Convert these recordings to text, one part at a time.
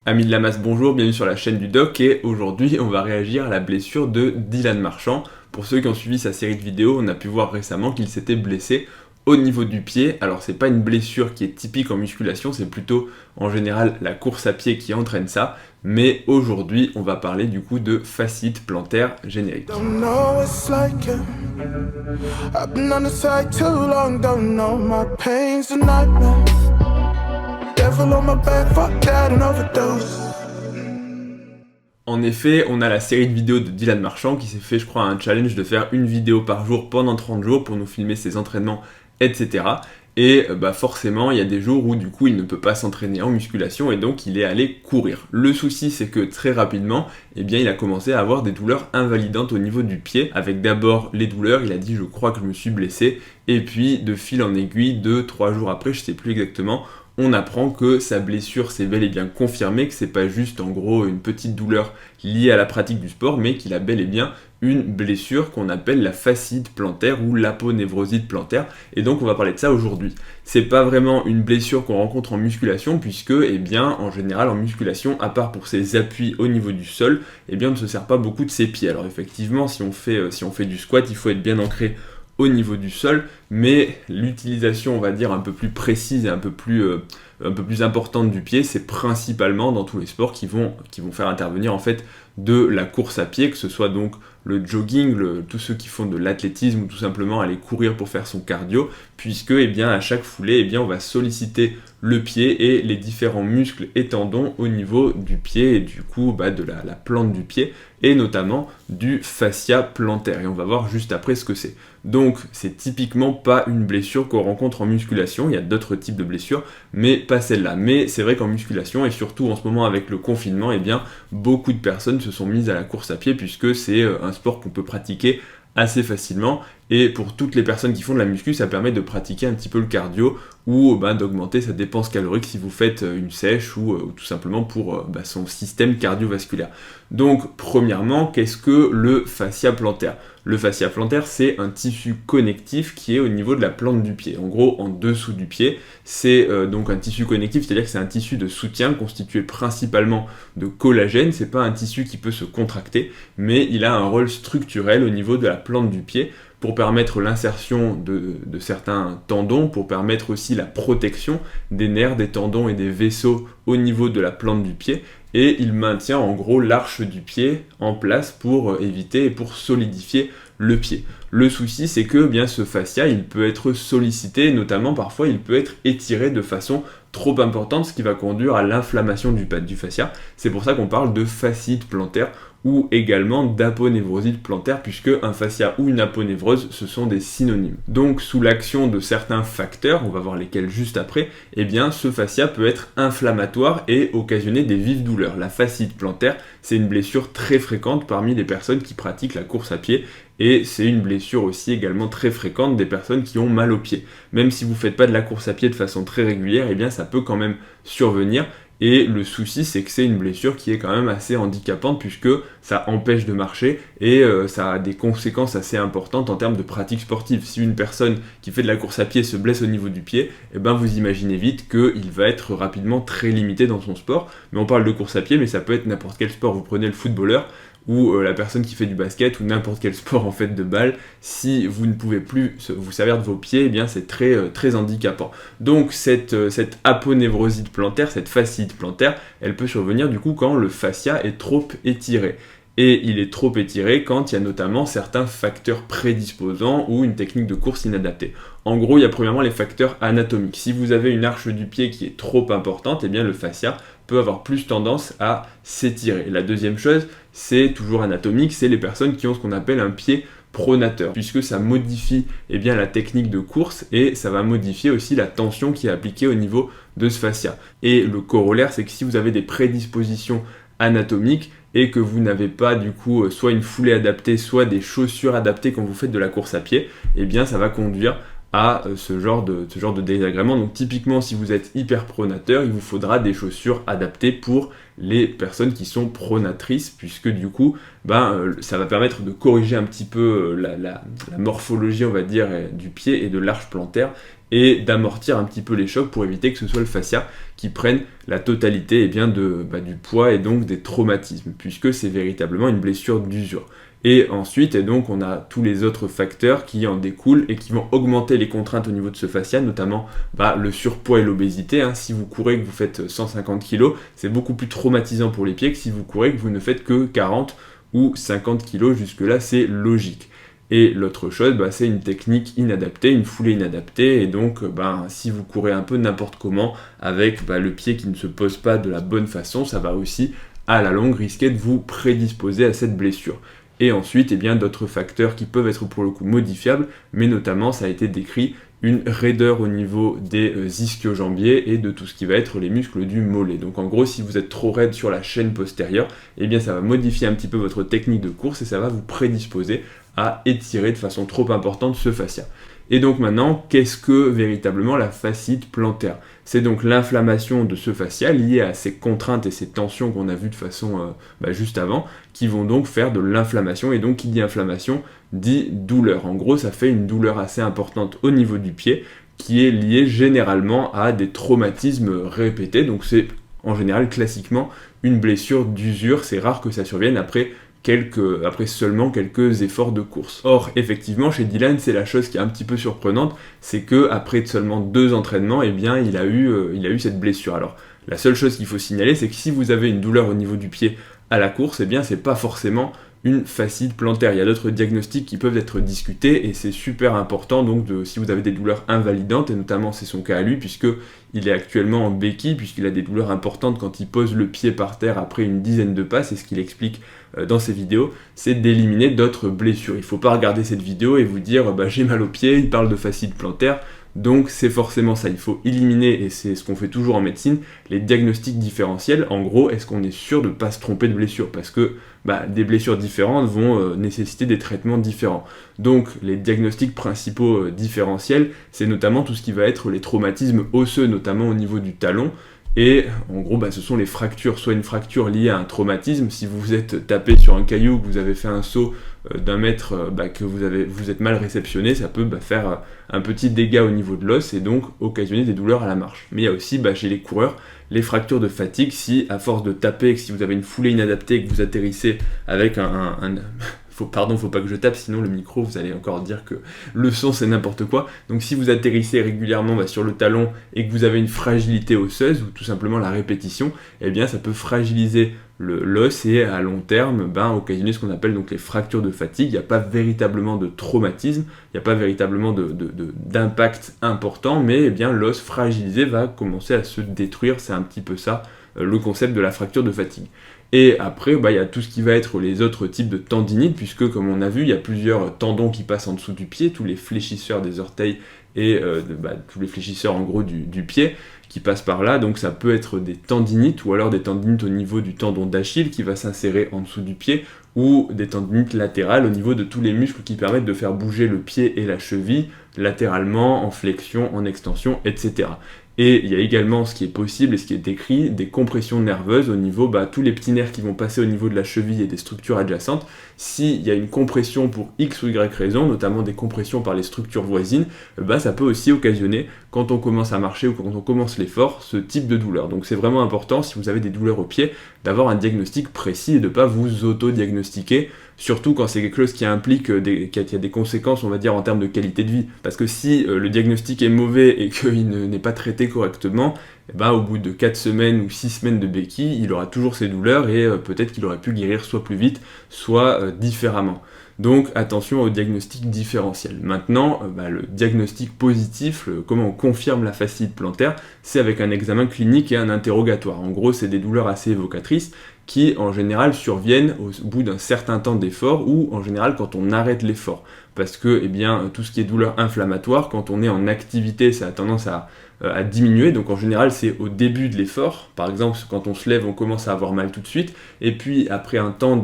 Amis de la masse, bonjour, bienvenue sur la chaîne du Doc et aujourd'hui on va réagir à la blessure de Dylan Marchand. Pour ceux qui ont suivi sa série de vidéos, on a pu voir récemment qu'il s'était blessé au niveau du pied. Alors c'est pas une blessure qui est typique en musculation, c'est plutôt en général la course à pied qui entraîne ça. Mais aujourd'hui on va parler du coup de fasciite plantaire générique. En effet, on a la série de vidéos de Dylan Marchand qui s'est fait, je crois, un challenge de faire une vidéo par jour pendant 30 jours pour nous filmer ses entraînements, etc. Et forcément, il y a des jours où du coup il ne peut pas s'entraîner en musculation et donc il est allé courir. Le souci, c'est que très rapidement, il a commencé à avoir des douleurs invalidantes au niveau du pied. Avec d'abord les douleurs, il a dit « je crois que je me suis blessé » et puis de fil en aiguille, 2-3 jours après, je sais plus exactement, on apprend que sa blessure s'est bel et bien confirmée, que c'est pas juste en gros une petite douleur liée à la pratique du sport, mais qu'il a bel et bien une blessure qu'on appelle la fasciite plantaire ou l'aponevrosite plantaire, et donc on va parler de ça aujourd'hui. C'est pas vraiment une blessure qu'on rencontre en musculation, puisque, en général en musculation, à part pour ses appuis au niveau du sol, on ne se sert pas beaucoup de ses pieds. Alors effectivement, si on fait du squat, il faut être bien ancré au niveau du sol, mais l'utilisation, on va dire, un peu plus précise et un peu plus importante du pied, c'est principalement dans tous les sports qui vont faire intervenir en fait de la course à pied, que ce soit donc le jogging, tous ceux qui font de l'athlétisme ou tout simplement aller courir pour faire son cardio, puisque à chaque foulée, on va solliciter le pied et les différents muscles et tendons au niveau du pied et du coup de la plante du pied et notamment du fascia plantaire. Et on va voir juste après ce que c'est. Donc c'est typiquement pas une blessure qu'on rencontre en musculation, il y a d'autres types de blessures, mais pas celle-là. Mais c'est vrai qu'en musculation, et surtout en ce moment avec le confinement, beaucoup de personnes se sont mises à la course à pied puisque c'est un sport qu'on peut pratiquer assez facilement, et pour toutes les personnes qui font de la muscu, ça permet de pratiquer un petit peu le cardio ou d'augmenter sa dépense calorique si vous faites une sèche ou tout simplement pour son système cardiovasculaire. Donc premièrement, qu'est-ce que le fascia plantaire ? Le fascia plantaire, c'est un tissu connectif qui est au niveau de la plante du pied. En gros, en dessous du pied, c'est donc un tissu connectif, c'est-à-dire que c'est un tissu de soutien constitué principalement de collagène. C'est pas un tissu qui peut se contracter, mais il a un rôle structurel au niveau de la plante du pied pour permettre l'insertion de certains tendons, pour permettre aussi la protection des nerfs, des tendons et des vaisseaux au niveau de la plante du pied, et il maintient en gros l'arche du pied en place pour éviter et pour solidifier le pied. Le souci, c'est que ce fascia, il peut être sollicité, notamment parfois il peut être étiré de façon trop importante, ce qui va conduire à l'inflammation du fascia. C'est pour ça qu'on parle de fasciite plantaire ou également d'aponevrosite plantaire, puisque un fascia ou une aponévrose, ce sont des synonymes. Donc sous l'action de certains facteurs, on va voir lesquels juste après, ce fascia peut être inflammatoire et occasionner des vives douleurs. La fasciite plantaire, c'est une blessure très fréquente parmi les personnes qui pratiquent la course à pied, et c'est une blessure aussi également très fréquente des personnes qui ont mal aux pieds. Même si vous ne faites pas de la course à pied de façon très régulière, ça peut quand même survenir. Et le souci, c'est que c'est une blessure qui est quand même assez handicapante puisque ça empêche de marcher et ça a des conséquences assez importantes en termes de pratique sportive. Si une personne qui fait de la course à pied se blesse au niveau du pied, vous imaginez vite qu'il va être rapidement très limité dans son sport. Mais on parle de course à pied, mais ça peut être n'importe quel sport. Vous prenez le footballeur ou la personne qui fait du basket ou n'importe quel sport en fait de balle, si vous ne pouvez plus vous servir de vos pieds, c'est très, très handicapant. Donc cette aponevrosite plantaire, cette fasciite plantaire, elle peut survenir du coup quand le fascia est trop étiré. Et il est trop étiré quand il y a notamment certains facteurs prédisposants ou une technique de course inadaptée. En gros, il y a premièrement les facteurs anatomiques. Si vous avez une arche du pied qui est trop importante, le fascia peut avoir plus tendance à s'étirer. La deuxième chose, c'est toujours anatomique, c'est les personnes qui ont ce qu'on appelle un pied pronateur, puisque ça modifie la technique de course et ça va modifier aussi la tension qui est appliquée au niveau de ce fascia. Et le corollaire, c'est que si vous avez des prédispositions anatomiques et que vous n'avez pas du coup soit une foulée adaptée, soit des chaussures adaptées quand vous faites de la course à pied, ça va conduire à ce genre de désagrément. Donc typiquement, si vous êtes hyper pronateur, il vous faudra des chaussures adaptées pour les personnes qui sont pronatrices, puisque du coup, ça va permettre de corriger un petit peu la morphologie, on va dire, du pied et de l'arche plantaire, et d'amortir un petit peu les chocs pour éviter que ce soit le fascia qui prenne la totalité du poids et donc des traumatismes, puisque c'est véritablement une blessure d'usure. Et ensuite, donc, on a tous les autres facteurs qui en découlent et qui vont augmenter les contraintes au niveau de ce fascia, notamment le surpoids et l'obésité. Si vous courez et que vous faites 150 kg, c'est beaucoup plus traumatisant pour les pieds que si vous courez et que vous ne faites que 40 ou 50 kg. Jusque-là, c'est logique. Et l'autre chose, c'est une technique inadaptée, une foulée inadaptée, et donc si vous courez un peu n'importe comment, avec le pied qui ne se pose pas de la bonne façon, ça va aussi, à la longue, risquer de vous prédisposer à cette blessure. Et ensuite, d'autres facteurs qui peuvent être pour le coup modifiables, mais notamment, ça a été décrit, une raideur au niveau des ischio-jambiers et de tout ce qui va être les muscles du mollet. Donc en gros, si vous êtes trop raide sur la chaîne postérieure, ça va modifier un petit peu votre technique de course et ça va vous prédisposer à étirer de façon trop importante ce fascia. Et donc maintenant, qu'est-ce que véritablement la fasciite plantaire ? C'est donc l'inflammation de ce fascia liée à ces contraintes et ces tensions qu'on a vues de façon juste avant, qui vont donc faire de l'inflammation, et donc qui dit inflammation dit douleur. En gros, ça fait une douleur assez importante au niveau du pied, qui est liée généralement à des traumatismes répétés, donc c'est en général classiquement une blessure d'usure, c'est rare que ça survienne après seulement quelques efforts de course. Or, effectivement, chez Dylan, c'est la chose qui est un petit peu surprenante, c'est que après seulement 2 entraînements, il a eu cette blessure. Alors, la seule chose qu'il faut signaler, c'est que si vous avez une douleur au niveau du pied à la course, c'est pas forcément une fasciite plantaire. Il y a d'autres diagnostics qui peuvent être discutés, et c'est super important, donc, si vous avez des douleurs invalidantes, et notamment c'est son cas à lui, puisqu'il est actuellement en béquille, puisqu'il a des douleurs importantes quand il pose le pied par terre après une dizaine de pas, c'est ce qu'il explique dans ses vidéos, c'est d'éliminer d'autres blessures. Il ne faut pas regarder cette vidéo et vous dire j'ai mal au pied, il parle de fasciite plantaire, donc c'est forcément ça. Il faut éliminer, et c'est ce qu'on fait toujours en médecine, les diagnostics différentiels. En gros, est-ce qu'on est sûr de ne pas se tromper de blessure ? Parce que des blessures différentes vont nécessiter des traitements différents. Donc les diagnostics principaux différentiels, c'est notamment tout ce qui va être les traumatismes osseux, notamment au niveau du talon. Et en gros, ce sont les fractures, soit une fracture liée à un traumatisme, si vous vous êtes tapé sur un caillou, que vous avez fait un saut d'1 mètre, que vous êtes mal réceptionné, ça peut faire un petit dégât au niveau de l'os et donc occasionner des douleurs à la marche. Mais il y a aussi chez les coureurs les fractures de fatigue, si à force de taper, que si vous avez une foulée inadaptée et que vous atterrissez avec faut pas que je tape, sinon le micro, vous allez encore dire que le son c'est n'importe quoi. Donc si vous atterrissez régulièrement sur le talon et que vous avez une fragilité osseuse, ou tout simplement la répétition, ça peut fragiliser l'os et à long terme occasionner ce qu'on appelle donc les fractures de fatigue. Il n'y a pas véritablement de traumatisme, il n'y a pas véritablement d'impact important, mais l'os fragilisé va commencer à se détruire. C'est un petit peu ça le concept de la fracture de fatigue. Et après, il y a tout ce qui va être les autres types de tendinites, puisque comme on a vu, il y a plusieurs tendons qui passent en dessous du pied, tous les fléchisseurs des orteils et tous les fléchisseurs en gros du pied qui passent par là. Donc ça peut être des tendinites, ou alors des tendinites au niveau du tendon d'Achille qui va s'insérer en dessous du pied, ou des tendinites latérales au niveau de tous les muscles qui permettent de faire bouger le pied et la cheville latéralement, en flexion, en extension, etc. Et il y a également ce qui est possible et ce qui est écrit, des compressions nerveuses au niveau, tous les petits nerfs qui vont passer au niveau de la cheville et des structures adjacentes. S'il y a une compression pour X ou Y raison, notamment des compressions par les structures voisines, ça peut aussi occasionner, quand on commence à marcher ou quand on commence l'effort, ce type de douleur. Donc c'est vraiment important, si vous avez des douleurs au pied, d'avoir un diagnostic précis et de ne pas vous auto-diagnostiquer, surtout quand c'est quelque chose qui implique qu'il y a des conséquences, on va dire, en termes de qualité de vie. Parce que si le diagnostic est mauvais et qu'il n'est pas traité correctement, au bout de 4 semaines ou 6 semaines de béquille, il aura toujours ses douleurs et peut-être qu'il aurait pu guérir soit plus vite, soit différemment. Donc attention au diagnostic différentiel. Maintenant, le diagnostic positif, comment on confirme la fasciite plantaire, c'est avec un examen clinique et un interrogatoire. En gros, c'est des douleurs assez évocatrices qui, en général, surviennent au bout d'un certain temps d'effort ou, en général, quand on arrête l'effort. Parce que, tout ce qui est douleur inflammatoire, quand on est en activité, ça a tendance à diminuer. Donc, en général, c'est au début de l'effort. Par exemple, quand on se lève, on commence à avoir mal tout de suite. Et puis, après un temps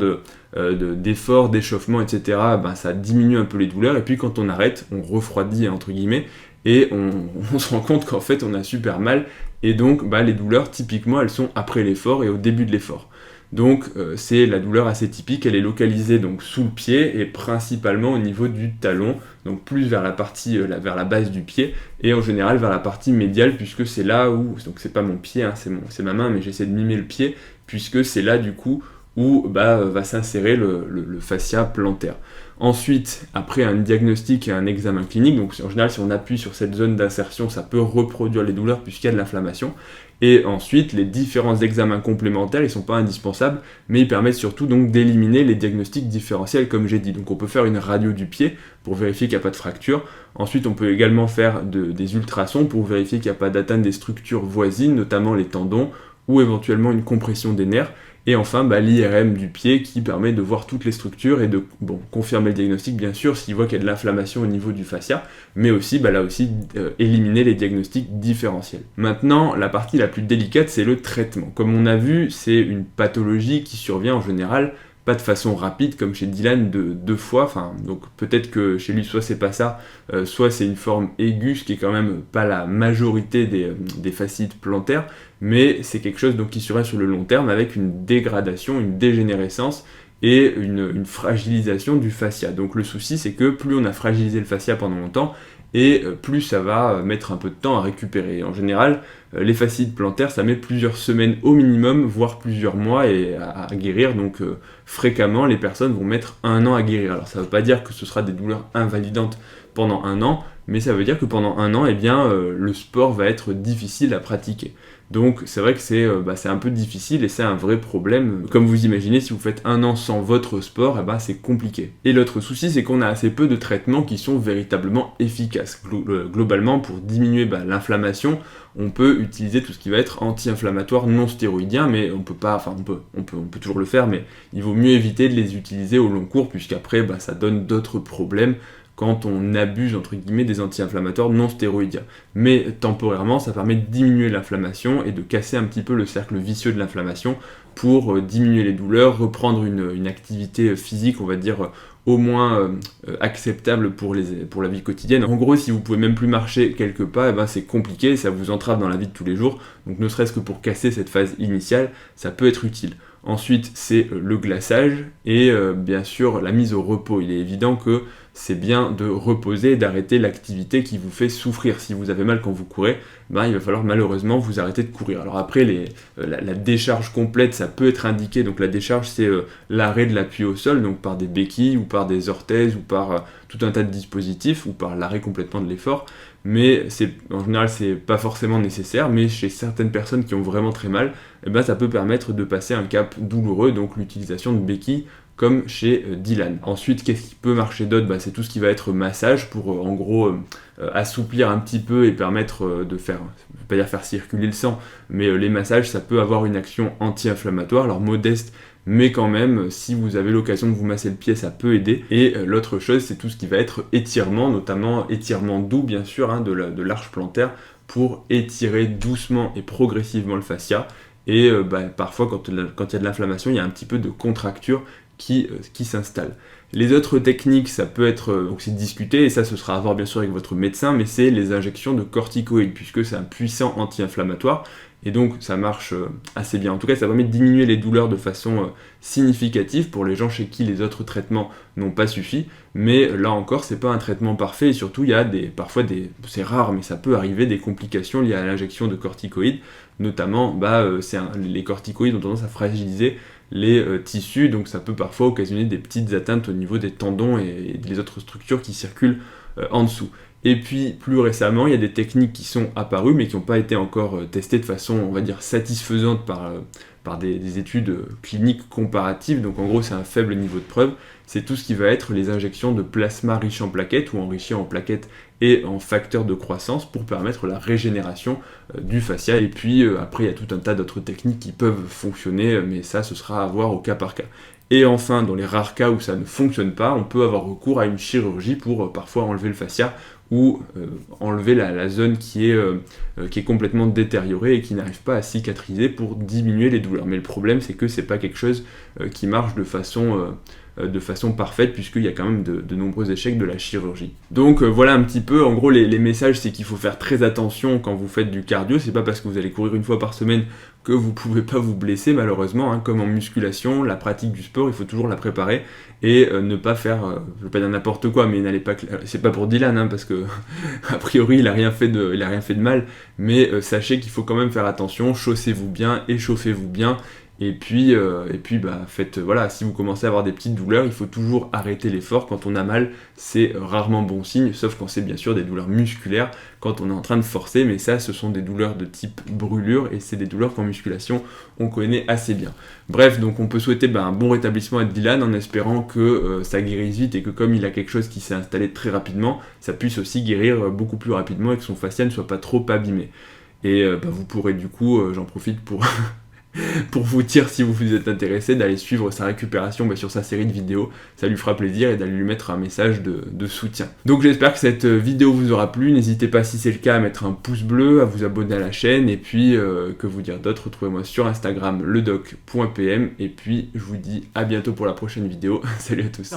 d'effort, d'échauffement, etc., ça diminue un peu les douleurs. Et puis, quand on arrête, on refroidit, entre guillemets, et on se rend compte qu'en fait, on a super mal. et donc les douleurs typiquement elles sont après l'effort et au début de l'effort. Donc c'est la douleur assez typique, elle est localisée donc sous le pied et principalement au niveau du talon, donc plus vers la partie, vers la base du pied, et en général vers la partie médiale, puisque c'est là où, donc c'est pas mon pied, hein, c'est ma main, mais j'essaie de mimer le pied, puisque c'est là du coup où va s'insérer le fascia plantaire. Ensuite, après un diagnostic et un examen clinique, donc en général si on appuie sur cette zone d'insertion, ça peut reproduire les douleurs puisqu'il y a de l'inflammation. Et ensuite, les différents examens complémentaires, ils ne sont pas indispensables, mais ils permettent surtout donc d'éliminer les diagnostics différentiels comme j'ai dit. Donc on peut faire une radio du pied pour vérifier qu'il n'y a pas de fracture. Ensuite, on peut également faire des ultrasons pour vérifier qu'il n'y a pas d'atteinte des structures voisines, notamment les tendons, ou éventuellement une compression des nerfs. Et enfin, l'IRM du pied qui permet de voir toutes les structures et de confirmer le diagnostic, bien sûr, s'il voit qu'il y a de l'inflammation au niveau du fascia, mais aussi, là aussi, éliminer les diagnostics différentiels. Maintenant, la partie la plus délicate, c'est le traitement. Comme on a vu, c'est une pathologie qui survient en général pas de façon rapide comme chez Dylan deux fois, donc peut-être que chez lui soit c'est pas ça, soit c'est une forme aiguë, ce qui est quand même pas la majorité des fasciites plantaires, mais c'est quelque chose donc qui survient sur le long terme avec une dégradation, une dégénérescence et une fragilisation du fascia. Donc le souci c'est que plus on a fragilisé le fascia pendant longtemps, et plus ça va mettre un peu de temps à récupérer. En général, les fasciites plantaires, ça met plusieurs semaines au minimum, voire plusieurs mois à guérir, donc fréquemment, les personnes vont mettre 1 an à guérir. Alors ça ne veut pas dire que ce sera des douleurs invalidantes pendant 1 an, mais ça veut dire que pendant 1 an, le sport va être difficile à pratiquer. Donc c'est vrai que c'est un peu difficile et c'est un vrai problème. Comme vous imaginez, si vous faites 1 an sans votre sport, c'est compliqué. Et l'autre souci, c'est qu'on a assez peu de traitements qui sont véritablement efficaces. Globalement, pour diminuer l'inflammation, on peut utiliser tout ce qui va être anti-inflammatoire non stéroïdien, mais on peut toujours le faire, mais il vaut mieux éviter de les utiliser au long cours, puisqu'après ça donne d'autres problèmes quand on abuse entre guillemets des anti-inflammatoires non stéroïdiens. Mais temporairement, ça permet de diminuer l'inflammation et de casser un petit peu le cercle vicieux de l'inflammation pour diminuer les douleurs, reprendre une activité physique, on va dire, au moins acceptable pour la vie quotidienne. En gros, si vous pouvez même plus marcher quelques pas, c'est compliqué, ça vous entrave dans la vie de tous les jours, donc ne serait-ce que pour casser cette phase initiale, ça peut être utile. Ensuite, c'est le glaçage et bien sûr la mise au repos. Il est évident que c'est bien de reposer et d'arrêter l'activité qui vous fait souffrir. Si vous avez mal quand vous courez, il va falloir malheureusement vous arrêter de courir. Alors après, la décharge complète, ça peut être indiqué. Donc la décharge, c'est l'arrêt de l'appui au sol, donc par des béquilles ou par des orthèses ou par tout un tas de dispositifs ou par l'arrêt complètement de l'effort. Mais en général, c'est pas forcément nécessaire, mais chez certaines personnes qui ont vraiment très mal, ça peut permettre de passer un cap douloureux, donc l'utilisation de béquilles, comme chez Dylan. Ensuite, qu'est-ce qui peut marcher d'autre ? C'est tout ce qui va être massage pour en gros assouplir un petit peu et permettre de faire, je ne vais pas dire faire circuler le sang, mais les massages, ça peut avoir une action anti-inflammatoire, alors modeste, mais quand même, si vous avez l'occasion de vous masser le pied, ça peut aider. Et l'autre chose, c'est tout ce qui va être étirement, notamment étirement doux, bien sûr, de l'arche plantaire, pour étirer doucement et progressivement le fascia. Et parfois, quand il y a de l'inflammation, il y a un petit peu de contracture qui s'installe. Les autres techniques, ça peut être, donc c'est discuté, et ça ce sera à voir bien sûr avec votre médecin, mais c'est les injections de corticoïdes, puisque c'est un puissant anti-inflammatoire, et donc ça marche assez bien. En tout cas, ça permet de diminuer les douleurs de façon significative pour les gens chez qui les autres traitements n'ont pas suffi, mais là encore, c'est pas un traitement parfait, et surtout, il y a c'est rare, mais ça peut arriver, des complications liées à l'injection de corticoïdes, notamment, les corticoïdes ont tendance à fragiliser les tissus, donc ça peut parfois occasionner des petites atteintes au niveau des tendons et des autres structures qui circulent en dessous. Et puis, plus récemment, il y a des techniques qui sont apparues, mais qui n'ont pas été encore testées de façon, on va dire, satisfaisante par des études cliniques comparatives. Donc en gros, c'est un faible niveau de preuve. C'est tout ce qui va être les injections de plasma riche en plaquettes ou enrichi en plaquettes et en facteurs de croissance pour permettre la régénération du fascia. Et puis après, il y a tout un tas d'autres techniques qui peuvent fonctionner, mais ça, ce sera à voir au cas par cas. Et enfin, dans les rares cas où ça ne fonctionne pas, on peut avoir recours à une chirurgie pour parfois enlever le fascia ou enlever la zone qui est complètement détériorée et qui n'arrive pas à cicatriser pour diminuer les douleurs. Mais le problème, c'est que c'est pas quelque chose qui marche de façon parfaite, puisqu'il y a quand même de nombreux échecs de la chirurgie. Donc voilà un petit peu, en gros les messages, c'est qu'il faut faire très attention quand vous faites du cardio. C'est pas parce que vous allez courir une fois par semaine que vous pouvez pas vous blesser, malheureusement, hein. Comme en musculation, la pratique du sport, il faut toujours la préparer et ne pas faire, je veux pas dire n'importe quoi, mais n'allez pas, c'est pas pour Dylan, hein, parce que a priori il a rien fait de mal, mais sachez qu'il faut quand même faire attention, chaussez-vous bien, échauffez-vous bien. Et puis faites, voilà, si vous commencez à avoir des petites douleurs, il faut toujours arrêter l'effort. Quand on a mal, c'est rarement bon signe, sauf quand c'est bien sûr des douleurs musculaires, quand on est en train de forcer, mais ça, ce sont des douleurs de type brûlure, et c'est des douleurs qu'en musculation, on connaît assez bien. Bref, donc on peut souhaiter un bon rétablissement à Dylan, en espérant que ça guérisse vite, et que comme il a quelque chose qui s'est installé très rapidement, ça puisse aussi guérir beaucoup plus rapidement, et que son fascia ne soit pas trop abîmé. Et vous pourrez du coup, j'en profite pour... pour vous dire, si vous êtes intéressé, d'aller suivre sa récupération sur sa série de vidéos, ça lui fera plaisir, et d'aller lui mettre un message de soutien. Donc j'espère que cette vidéo vous aura plu, n'hésitez pas si c'est le cas à mettre un pouce bleu, à vous abonner à la chaîne, et puis que vous dire d'autre, retrouvez-moi sur Instagram ledoc.pm, et puis je vous dis à bientôt pour la prochaine vidéo, salut à tous.